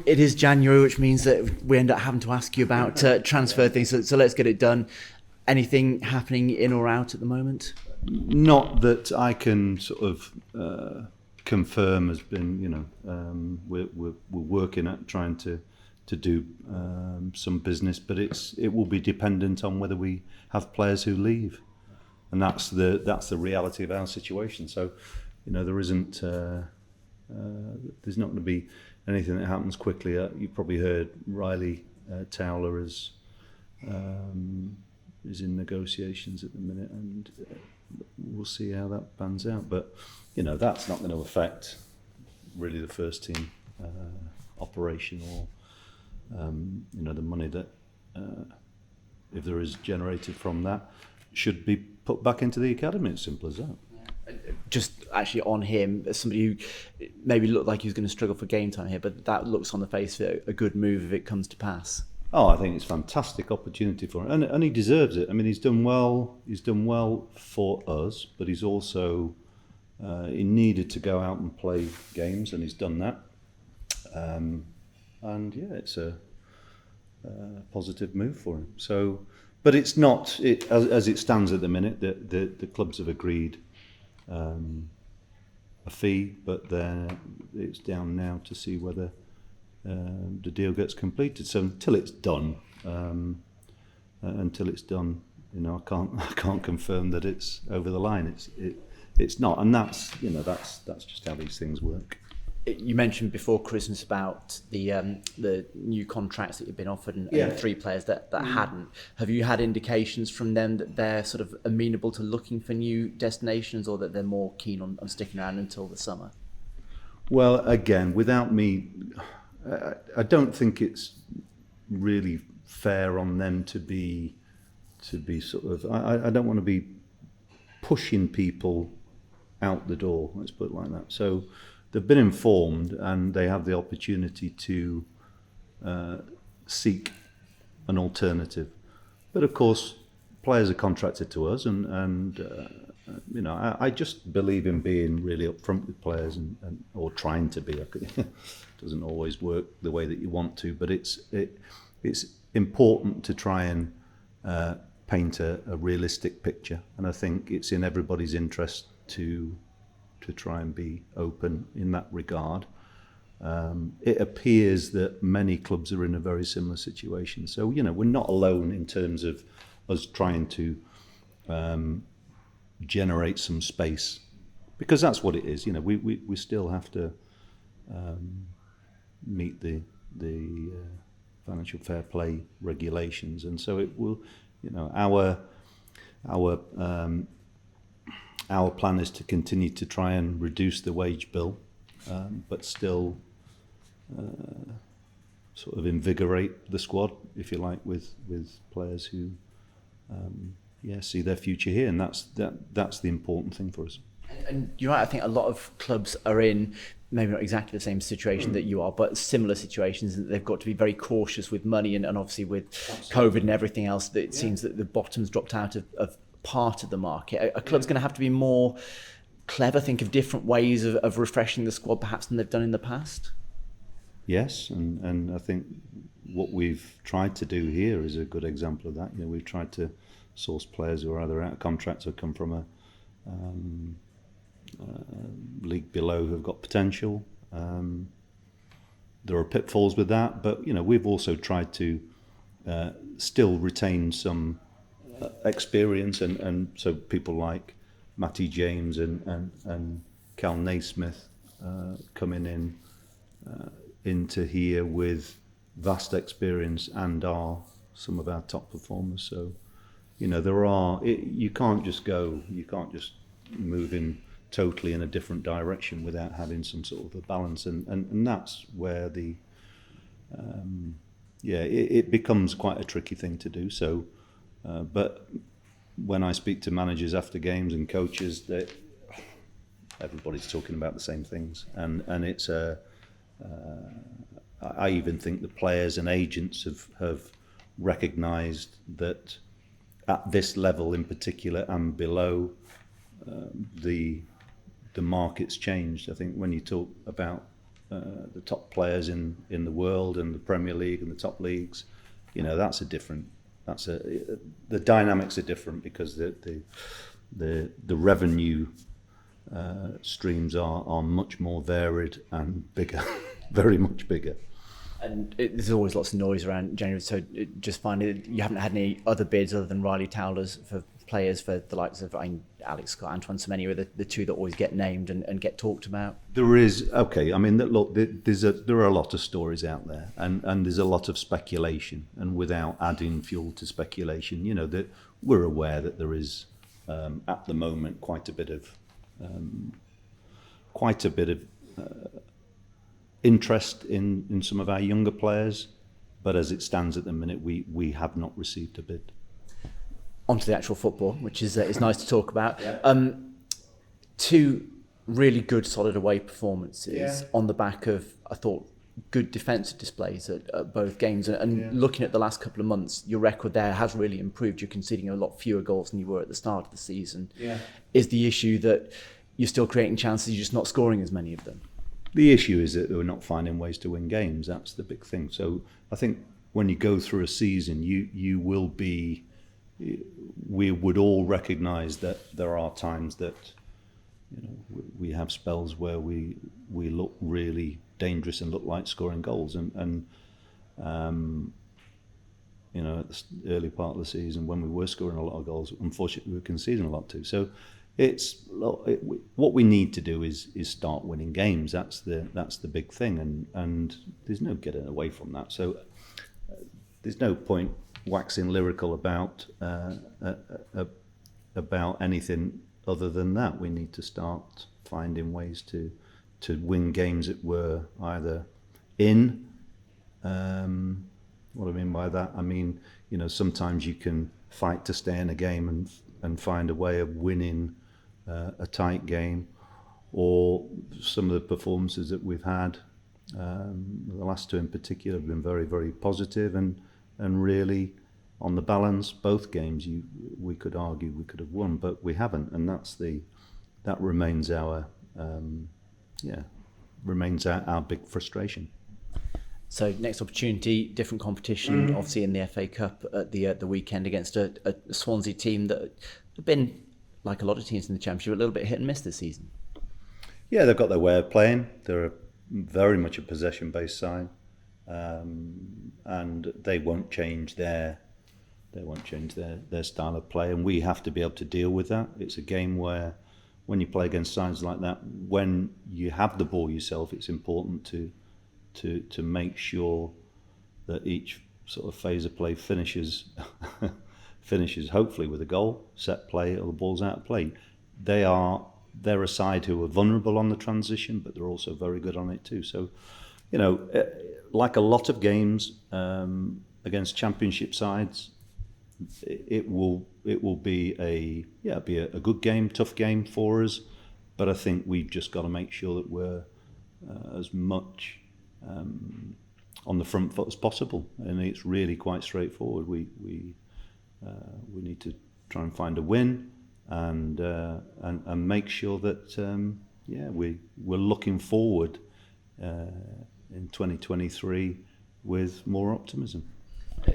it is January, which means that we end up having to ask you about transfer things. So let's get it done. Anything happening in or out at the moment? Not that I can sort of confirm has been. We're working at trying to do some business, but it will be dependent on whether we have players who leave, and that's the reality of our situation. So, there isn't. There's not going to be anything that happens quickly. You probably heard Ryley Towler is in negotiations at the minute, and we'll see how that pans out. But that's not going to affect really the first team operation or the money that if there is generated from that should be put back into the academy. It's simple as that. Just actually on him, as somebody who maybe looked like he was going to struggle for game time here, but that looks on the face of it a good move if it comes to pass. Oh, I think it's a fantastic opportunity for him, and he deserves it. I mean, he's done well. He's done well for us, but he's also he needed to go out and play games, and he's done that. And yeah, it's a positive move for him. So, but it's not as it stands at the minute. The clubs have agreed a fee, but then it's down now to see whether the deal gets completed. So until it's done, I can't confirm that it's over the line. It's not, and that's just how these things work. You mentioned before Christmas about the new contracts that you've been offered and 3 players that hadn't. Have you had indications from them that they're sort of amenable to looking for new destinations, or that they're more keen on sticking around until the summer? Well, again, without me, I don't think it's really fair on them to be sort of. I don't want to be pushing people out the door. Let's put it like that. So they've been informed, and they have the opportunity to seek an alternative. But of course, players are contracted to us, and I just believe in being really upfront with players or trying to be. It doesn't always work the way that you want to, but it's important to try and paint a realistic picture, and I think it's in everybody's interest to try and be open in that regard. It appears that many clubs are in a very similar situation. So, we're not alone in terms of us trying to generate some space, because that's what it is. We still have to meet the financial fair play regulations, and so it will. Our plan is to continue to try and reduce the wage bill, but still sort of invigorate the squad, if you like, with players who see their future here, and that's the important thing for us. And you're right, I think a lot of clubs are in maybe not exactly the same situation that you are, but similar situations, and they've got to be very cautious with money, and obviously with COVID and everything else, that it seems that the bottom's dropped out of part of the market. A club's going to have to be more clever, think of different ways of refreshing the squad perhaps than they've done in the past? Yes, and I think what we've tried to do here is a good example of that. We've tried to source players who are either out of contract or come from a league below who've got potential. There are pitfalls with that, but we've also tried to still retain some experience, and so people like Matty James and Cal Naismith coming into here with vast experience and are some of our top performers. So you can't just move in totally in a different direction without having some sort of a balance, and that's where it becomes quite a tricky thing to do. So but when I speak to managers after games and coaches, that everybody's talking about the same things, and it's I even think the players and agents have recognised that at this level in particular and below, the market's changed. I think when you talk about the top players in the world and the Premier League and the top leagues, you know, the dynamics are different because the revenue streams are much more varied and bigger, very much bigger. And there's always lots of noise around January, so just finding you haven't had any other bids other than Ryley Towler's for players for the likes of Alex Scott, Antoine Semenyo are the two that always get named and get talked about. There is, okay, I mean, look, there are a lot of stories out there and there's a lot of speculation, and without adding fuel to speculation, you know, that we're aware that there is at the moment quite a bit of interest in some of our younger players, but as it stands at the minute, we have not received a bid. Onto the actual football, which is nice to talk about. Yeah. Two really good, solid away performances on the back of, I thought, good defensive displays at both games. And looking at the last couple of months, your record there has really improved. You're conceding a lot fewer goals than you were at the start of the season. Yeah. Is the issue that you're still creating chances, you're just not scoring as many of them? The issue is that we're not finding ways to win games. That's the big thing. So I think when you go through a season, you will be... We would all recognise that there are times that, you know, we have spells where we look really dangerous and look like scoring goals, and you know, at the early part of the season when we were scoring a lot of goals, unfortunately we were conceding a lot too. So what we need to do is start winning games. That's the big thing, and there's no getting away from that. So there's no point waxing lyrical about anything other than that. We need to start finding ways to win games that we're either in. What I mean by that, I mean, you know, sometimes you can fight to stay in a game and find a way of winning a tight game, or some of the performances that we've had, the last two in particular, have been very, very positive, and really, on the balance, both games we could argue we could have won, but we haven't, and that remains our big frustration. So next opportunity, different competition, obviously in the FA Cup at the weekend against a Swansea team that have been, like a lot of teams in the Championship, a little bit hit and miss this season. Yeah, they've got their way of playing. They're very much a possession-based side. And they won't change their style of play, and we have to be able to deal with that. It's a game where, when you play against sides like that, when you have the ball yourself, it's important to make sure that each sort of phase of play finishes hopefully with a goal, set play, or the ball's out of play. They're a side who are vulnerable on the transition, but they're also very good on it too. So, you know, like a lot of games against Championship sides, it will be a good game, tough game for us. But I think we've just got to make sure that we're as much on the front foot as possible, and it's really quite straightforward. We need to try and find a win, and make sure that we're looking forward in 2023 with more optimism.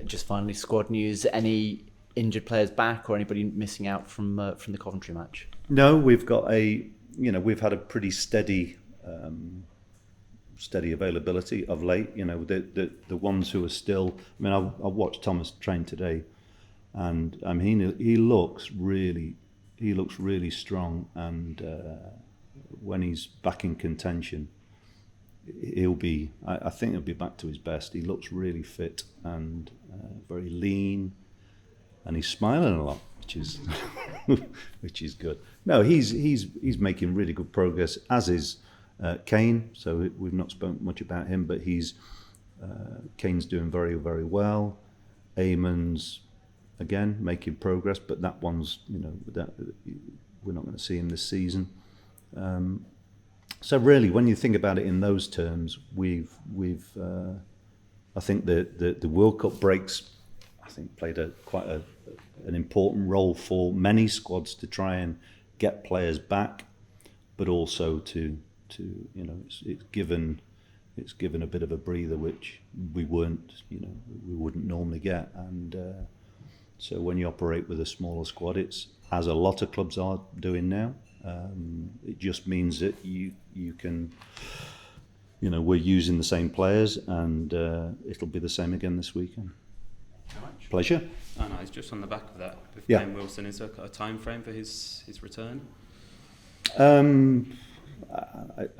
Just finally, squad news. Any injured players back, or anybody missing out from the Coventry match? No, we've had a pretty steady availability of late. You know, the ones who are still. I mean, I watched Tomas train today, and I mean he looks really strong, and when he's back in contention, I think he'll be back to his best. He looks really fit and very lean, and he's smiling a lot, which is good. No, he's making really good progress, as is Kane. So we've not spoken much about him, but Kane's doing very, very well. Eamon's again making progress, but that one's, you know, that we're not going to see him this season. So really, when you think about it in those terms, we've I think the World Cup breaks, I think, played quite an important role for many squads to try and get players back, but also to you know, it's given it's given a bit of a breather, which we wouldn't normally get. And so when you operate with a smaller squad, it's, as a lot of clubs are doing now, it just means that you can, we're using the same players, and it'll be the same again this weekend. Pleasure. Oh, no, it's just on the back of that. With Yeah. Kane Wilson, is there a time frame for his return? I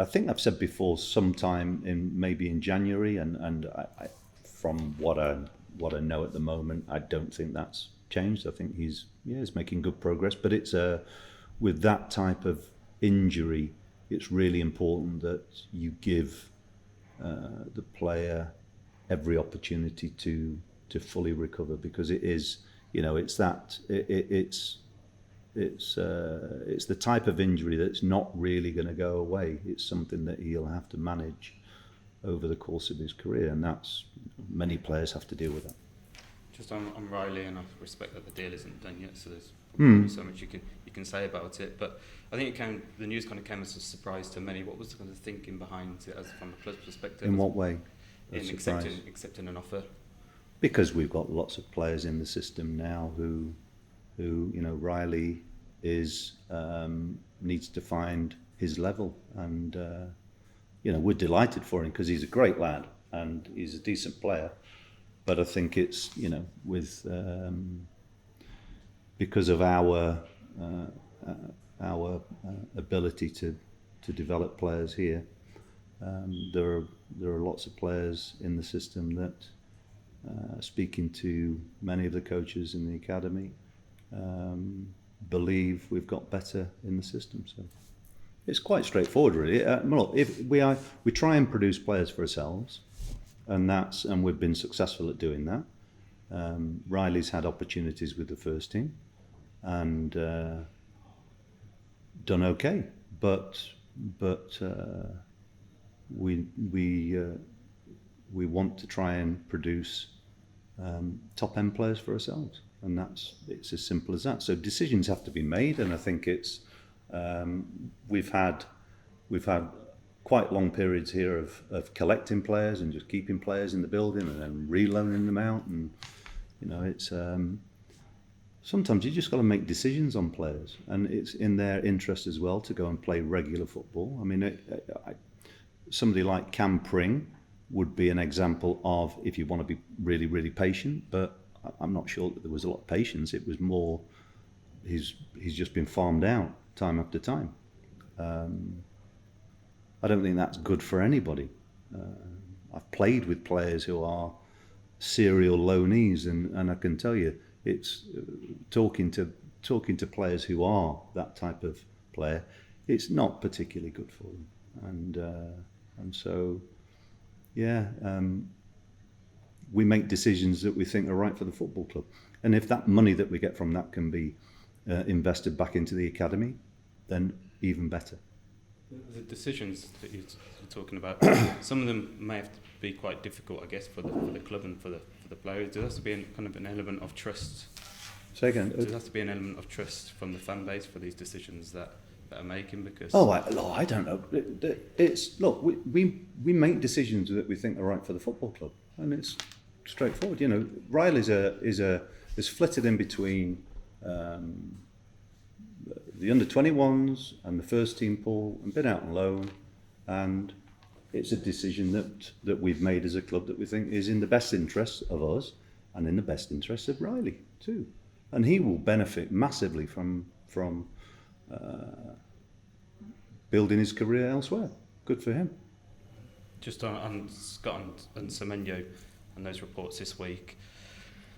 think I've said before, sometime maybe in January, and from what I know at the moment, I don't think that's changed. I think he's making good progress, but it's with that type of injury, it's really important that you give the player every opportunity to fully recover, because it is, it's the type of injury that's not really going to go away. It's something that he'll have to manage over the course of his career, and that's, many players have to deal with that. Just on Ryley, and I respect that the deal isn't done yet, so there's probably so much you can say about it. But I think the news kind of came as a surprise to many. What was the kind of thinking behind it, as from a club's perspective? In what way? In accepting an offer. Because we've got lots of players in the system now who Ryley is needs to find his level, and we're delighted for him because he's a great lad and he's a decent player. But I think it's with because of our ability to develop players here, there are lots of players in the system that, speaking to many of the coaches in the academy, believe we've got better in the system. So it's quite straightforward, really. Look, if we try and produce players for ourselves, and we've been successful at doing that. Ryley's had opportunities with the first team and done okay, but we want to try and produce top end players for ourselves, and it's as simple as that. So decisions have to be made, and I think it's we've had quite long periods here of collecting players and just keeping players in the building and then reloaning them out, and it's sometimes you just got to make decisions on players, and it's in their interest as well to go and play regular football. I mean, somebody like Cam Pring would be an example of, if you want to be really, really patient, but I'm not sure that there was a lot of patience. It was more he's just been farmed out time after time. I don't think that's good for anybody. I've played with players who are serial loanees, and I can tell you, it's talking to players who are that type of player, it's not particularly good for them. And so, we make decisions that we think are right for the football club. And if that money that we get from that can be invested back into the academy, then even better. The decisions that you're talking about, some of them may have to be quite difficult, I guess, for the club and for the players. There has to be kind of an element of trust. Say again. There has to be an element of trust from the fan base for these decisions that are making, because. I don't know. We make decisions that we think are right for the football club, and it's straightforward. Ryley's is flitted in between the under-21s and the first team pool, and been out on loan, and it's a decision that we've made as a club that we think is in the best interest of us and in the best interest of Ryley too, and he will benefit massively from building his career elsewhere. Good for him. Just on Scott and Semenyo and those reports this week,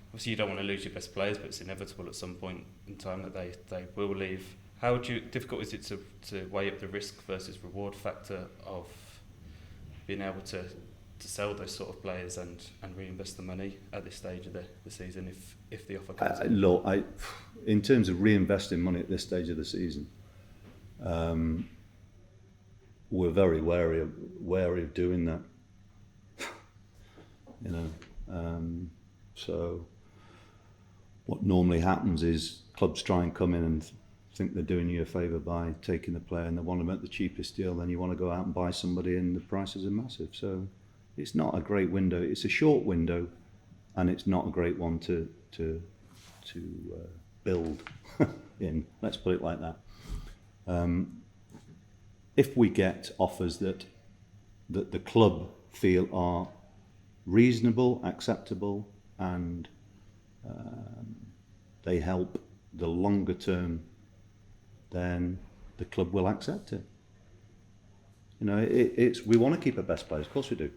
obviously you don't want to lose your best players, but it's inevitable at some point in time that they will leave. How difficult is it to weigh up the risk versus reward factor of being able to sell those sort of players and reinvest the money at this stage of the season if the offer comes in? In terms of reinvesting money at this stage of the season, we're very wary of doing that. So what normally happens is clubs try and come in and think they're doing you a favour by taking the player and they want them at the cheapest deal, then you want to go out and buy somebody and the prices are massive. So it's not a great window. It's a short window, and it's not a great one to build in. Let's put it like that. If we get offers that the club feel are reasonable, acceptable, and they help the longer term, then the club will accept it. You know, it's we want to keep our best players, of course we do,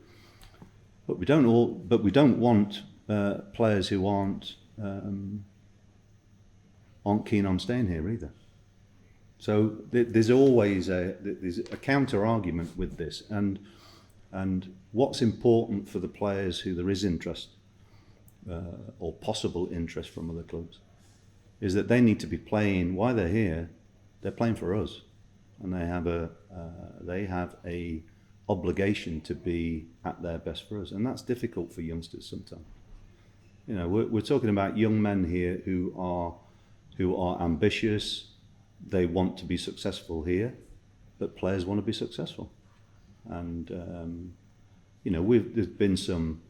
but we don't want players who aren't keen on staying here either. So there's always a counter argument with this, and what's important for the players who there is interest or possible interest from other clubs is that they need to be playing while they're here. They're playing for us, and they have a obligation to be at their best for us, and that's difficult for youngsters sometimes. You know, we're talking about young men here who are ambitious. They want to be successful here, but players want to be successful, and you know, there's been some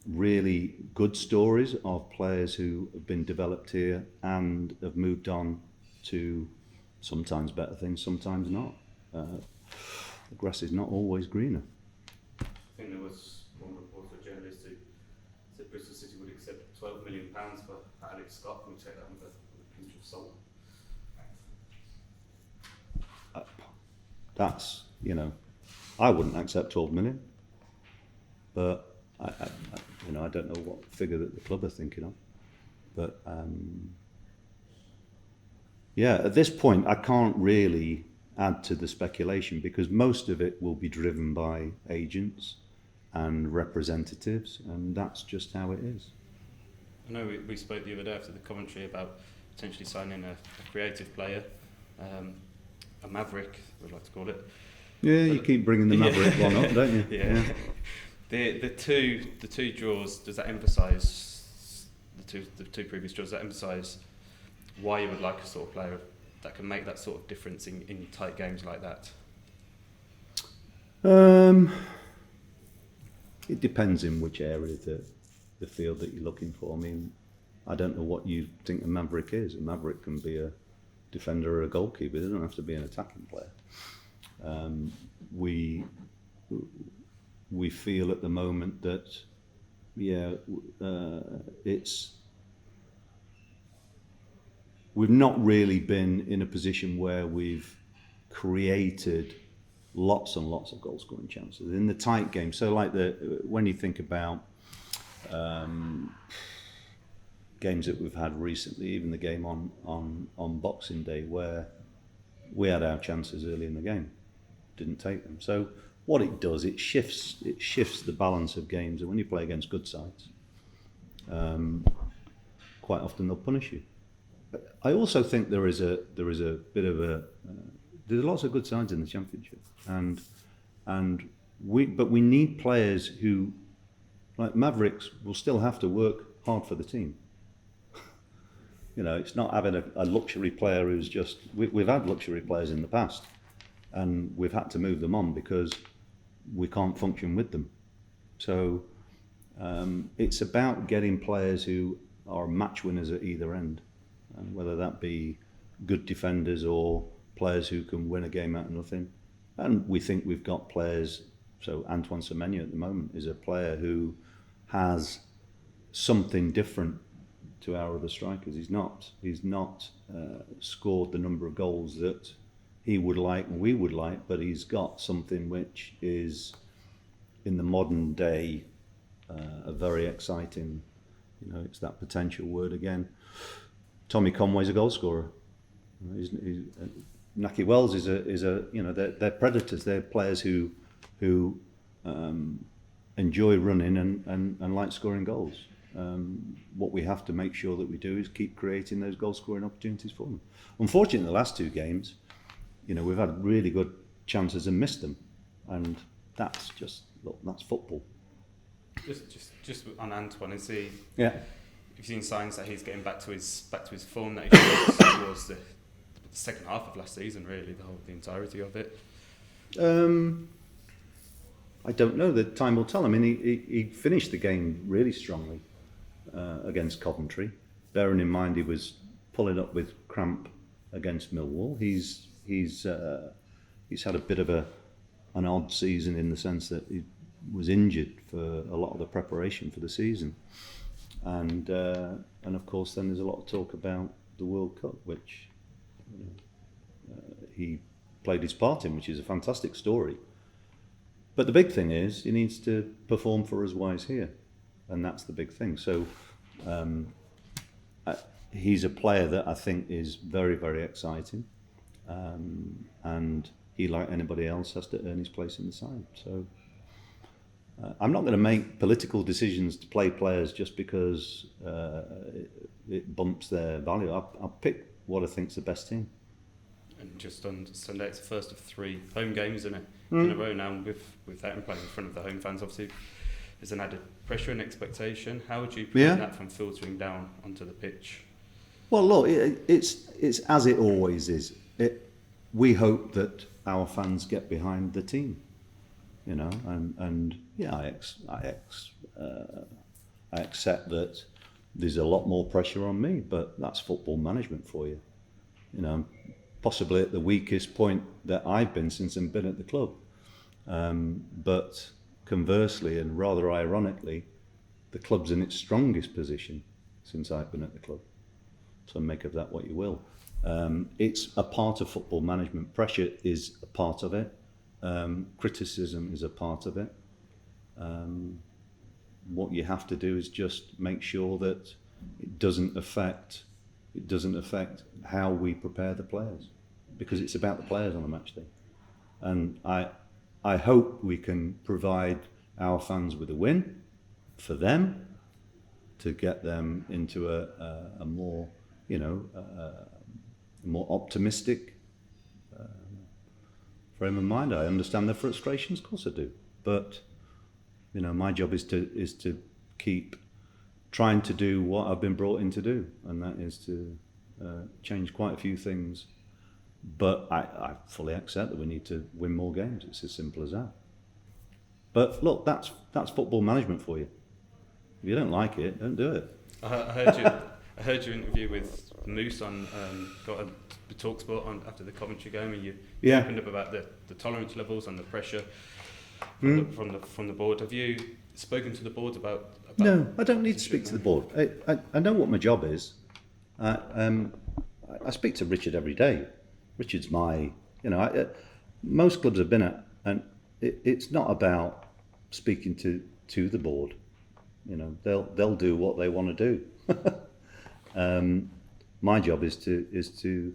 really good stories of players who have been developed here and have moved on to sometimes better things, sometimes not. The grass is not always greener. I think there was one report of a journalist who said Bristol City would accept £12 million for Alex Scott. We'll take that with a pinch of salt. That's, you know, I wouldn't accept 12 million, but I don't know what figure that the club are thinking of, but yeah, at this point I can't really add to the speculation because most of it will be driven by agents and representatives, and that's just how it is. I know we spoke the other day after the commentary about potentially signing a creative player, a maverick, we'd like to call it. Yeah, you keep bringing the maverick one up, don't you? Yeah. The two draws, does that emphasise the two previous draws? Does that emphasise why you would like a sort of player that can make that sort of difference in tight games like that? It depends in which area of the field that you're looking for. I mean, I don't know what you think a maverick is. A maverick can be a defender or a goalkeeper. They don't have to be an attacking player. We feel at the moment that we've not really been in a position where we've created lots and lots of goal scoring chances in the tight game. So like when you think about games that we've had recently, even the game on Boxing Day, where we had our chances early in the game, didn't take them. So what it does, it shifts the balance of games, and when you play against good sides, quite often they'll punish you. But I also think there is a bit of there's lots of good sides in the Championship, and we need players who, like Mavericks, will still have to work hard for the team. You know, it's not having a luxury player who's just... We've had luxury players in the past, and we've had to move them on because we can't function with them. So it's about getting players who are match winners at either end, and whether that be good defenders or players who can win a game out of nothing. And we think we've got players... So Antoine Semenyo at the moment is a player who has something different to our other strikers. He's not scored the number of goals that he would like and we would like, but he's got something which is, in the modern day, a very exciting, you know, it's that potential word again. Tommy Conway's a goal scorer. Naki Wells is a you know, they're predators. They're players who enjoy running and like scoring goals. What we have to make sure that we do is keep creating those goal-scoring opportunities for them. Unfortunately, in the last two games, you know, we've had really good chances and missed them, and that's football. Just on Antoine, is he? Yeah. Have you seen signs that he's getting back to his form that he showed towards the second half of last season, really, the entirety of it? I don't know. The time will tell. I mean, he finished the game really strongly against Coventry. Bearing in mind he was pulling up with cramp against Millwall. He's had a bit of an odd season in the sense that he was injured for a lot of the preparation for the season, and of course then there's a lot of talk about the World Cup, which he played his part in, which is a fantastic story. But the big thing is he needs to perform for us while he's here, and that's the big thing. So he's a player that I think is very, very exciting, and he, like anybody else, has to earn his place in the side. So I'm not going to make political decisions to play players just because it bumps their value. I'll pick what I think's the best team. And just on Sunday, it's the first of 3 home games in a row now. With that and playing in front of the home fans, obviously, there's an added pressure and expectation. How would you prevent that from filtering down onto the pitch? Well, look, it's as it always is. We hope that our fans get behind the team, and yeah, I accept that there's a lot more pressure on me, but that's football management for you. Possibly at the weakest point that I've been since I've been at the club. But conversely, and rather ironically, the club's in its strongest position since I've been at the club. So make of that what you will. It's a part of football management. Pressure is a part of it. Criticism is a part of it. What you have to do is just make sure that it doesn't affect how we prepare the players, because it's about the players on a match day. And I hope we can provide our fans with a win for them to get them into a more more optimistic frame of mind. I understand their frustrations, of course I do, but my job is to keep trying to do what I've been brought in to do, and that is to change quite a few things. But I fully accept that we need to win more games. It's as simple as that. But look, that's football management for you. If you don't like it, don't do it. I heard your interview with Moose on got a TalkSport on after the Coventry game, and you opened up about the tolerance levels and the pressure from the board. Have you spoken to the board about No, I don't need to speak to the board. I know what my job is. I speak to Richard every day. Richard's my, most clubs I've been at, and it's not about speaking to the board. They'll do what they want to do. My job is to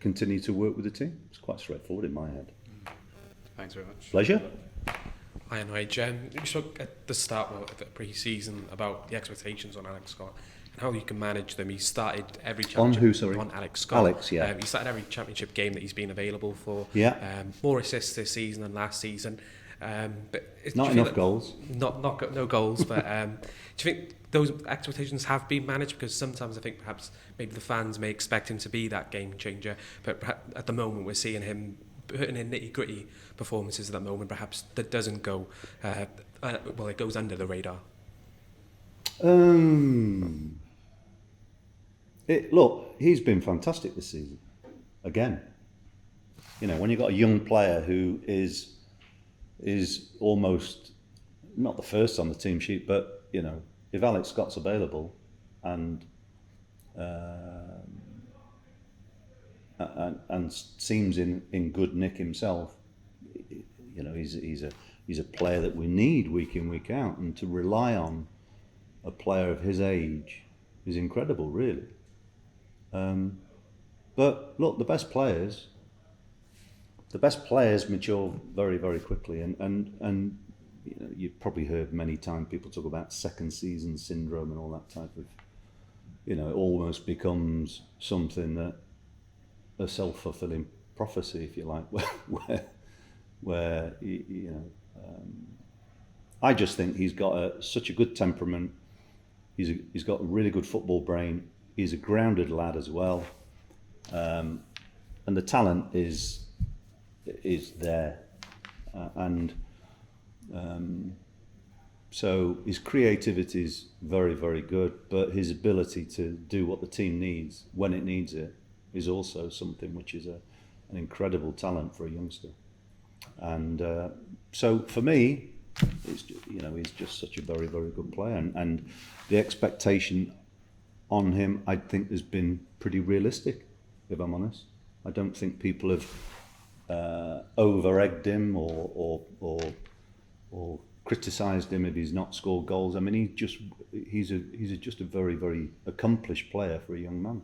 continue to work with the team. It's quite straightforward in my head. Thanks very much. Pleasure. Hi, Nigel. You spoke at the start of the pre-season about the expectations on Alex Scott and how you can manage them. He started every championship... On who, sorry? On Alex Scott. Alex, yeah. He started every championship game that he's been available for. Yeah. More assists this season than last season. But not enough goals. No goals, but do you think those expectations have been managed? Because sometimes I think perhaps maybe the fans may expect him to be that game changer, but perhaps at the moment we're seeing him putting in nitty-gritty performances at the moment, perhaps that doesn't go, it goes under the radar. Look, he's been fantastic this season. Again, when you've got a young player who is almost not the first on the team sheet, but if Alex Scott's available and seems in good nick himself, he's a player that we need week in, week out, and to rely on a player of his age is incredible, really. But look, the best players mature very, very quickly, and you've probably heard many times people talk about second season syndrome and all that type of, it almost becomes something that a self-fulfilling prophecy, if you like, where I just think he's got such a good temperament. He's got a really good football brain. He's a grounded lad as well. and the talent is there, and so his creativity is very, very good, but his ability to do what the team needs when it needs it is also something which is an incredible talent for a youngster. And so for me, he's just such a very, very good player, and the expectation on him, I think, has been pretty realistic, if I'm honest. I don't think people have over-egged him or criticised him if he's not scored goals. I mean, he's just a very, very accomplished player for a young man.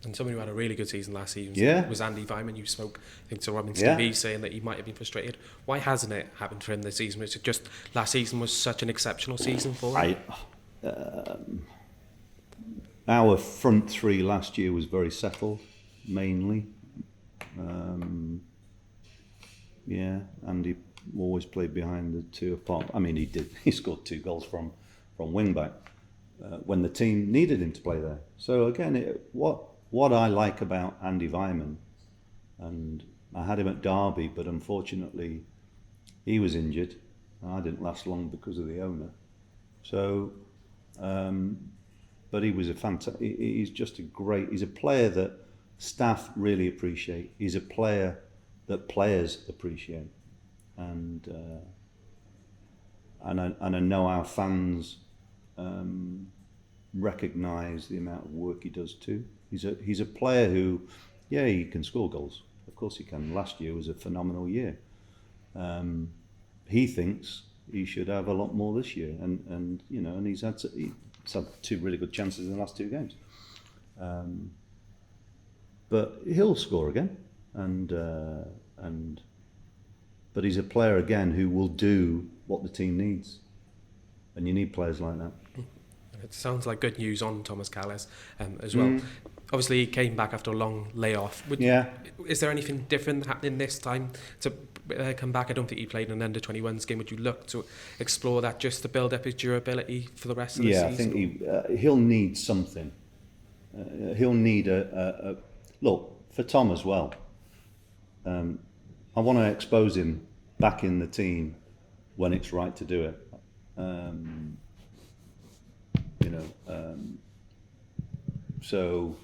And someone who had a really good season last season was Andi Weimann. You spoke, I think, to Robin's TV, saying that he might have been frustrated. Why hasn't it happened for him this season? Is it just last season was such an exceptional season for him? Our front three last year was very settled, mainly. Andy always played behind the two apart. I mean, he scored 2 goals from wing back when the team needed him to play there. So again, what I like about Andi Weimann, and I had him at Derby, but unfortunately he was injured. I didn't last long because of the owner. So, but he was he's just he's a player that staff really appreciate. He's a player that players appreciate. And I know our fans recognise the amount of work he does too. He's a player who, he can score goals. Of course he can. Last year was a phenomenal year. He thinks he should have a lot more this year, and he's had 2 really good chances in the last 2 games. But he'll score again, but he's a player again who will do what the team needs, and you need players like that. It sounds like good news on Tomas Callas as well. Obviously, he came back after a long layoff. Is there anything different happening this time to come back? I don't think he played in an under-21s game. Would you look to explore that just to build up his durability for the rest of the season? Yeah, I think he'll need something. He'll need a look for Tom as well. I want to expose him back in the team when it's right to do it. So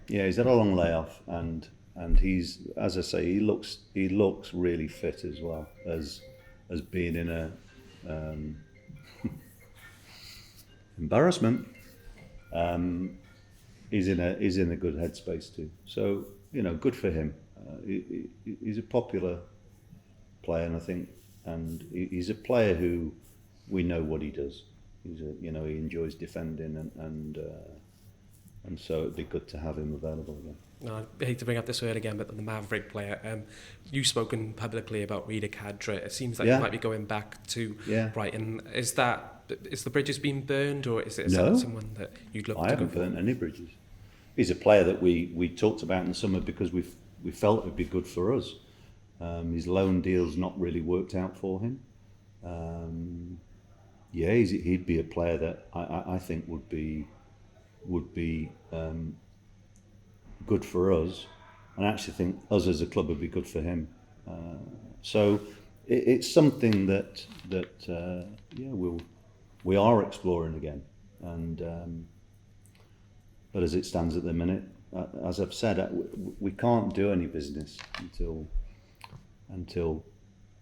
he's had a long layoff, and he's, as I say, he looks really fit as well as being in a embarrassment. He's in a good headspace too. So good for him. He's a popular player, and I think, and he's a player who we know what he does. He enjoys defending, and so it'd be good to have him available again. No, I hate to bring up this word again, but the Maverick player. You've spoken publicly about Reda Khadra. It seems like you might be going back to Brighton. Is the bridges being burned, or is it someone that you'd love to go for? I haven't burnt any bridges. He's a player that we talked about in the summer because we felt it'd be good for us. His loan deal's not really worked out for him. He'd be a player that I think would be good for us, and I actually think us as a club would be good for him. So it's something that we are exploring again, and but as it stands at the minute, as I've said, we can't do any business until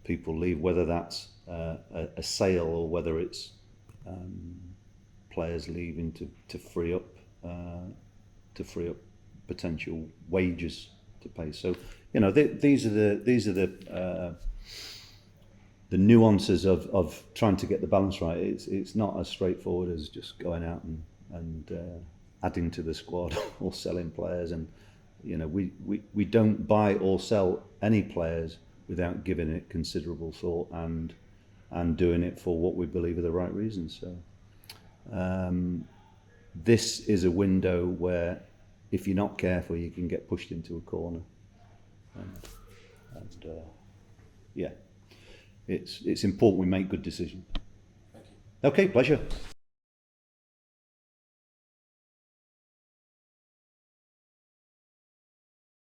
people leave, whether that's a sale or whether it's players leaving to free up potential wages to pay. So these are the nuances of trying to get the balance right. It's not as straightforward as just going out and adding to the squad or selling players, and we don't buy or sell any players without giving it considerable thought and doing it for what we believe are the right reasons. So this is a window where, if you're not careful, you can get pushed into a corner. It's important we make good decisions. Okay, pleasure.